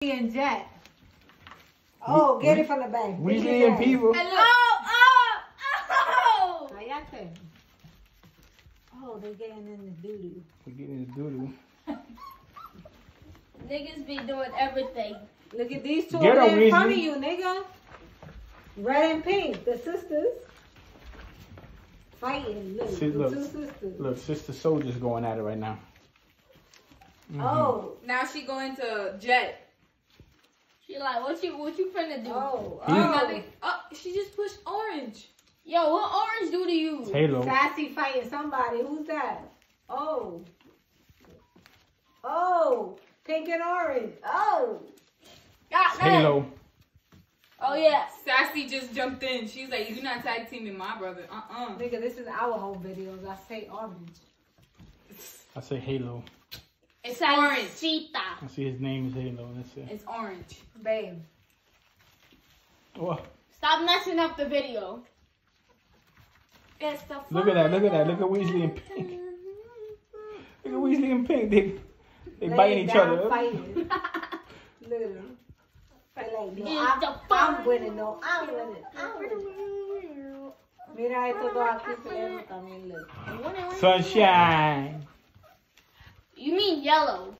and Jet. Oh, get it from the back. Weasley and people. Oh! How y'all think? Oh, they getting in the doo-doo. We're getting in the doo-doo. Niggas be doing everything. Look at these two Get over them, there in front of Weasley. you, nigga. Red and pink, the sisters. Fighting, look, See, the look. two sisters. Look, Sister Soldier's going at it right now. Oh, Now she going to Jet. She like, what you finna do? oh, Oh, she just pushed Orange. Yo, what Orange do to you? Halo. Sassy fighting somebody. Who's that? Oh. Oh, pink and orange. Oh. God damn. Halo. Oh yeah. Sassy just jumped in. She's like, you're not tag teaming my brother. Nigga, this is our home videos. I say orange. I say Halo. It's orange. Salsita. I see his name is Halo. That's it. It's orange. Babe. Oh, Stop messing up the video. It's the look at that. Look at that. Look at Weasley and Pink. Look at Weasley and Pink. They biting each other. Fighting. Look at them. They like, no, It's the I'm fun. winning. No, I'm winning. I'm winning. Mira, estos dos aquí peleando también, look. Sunshine. You mean yellow.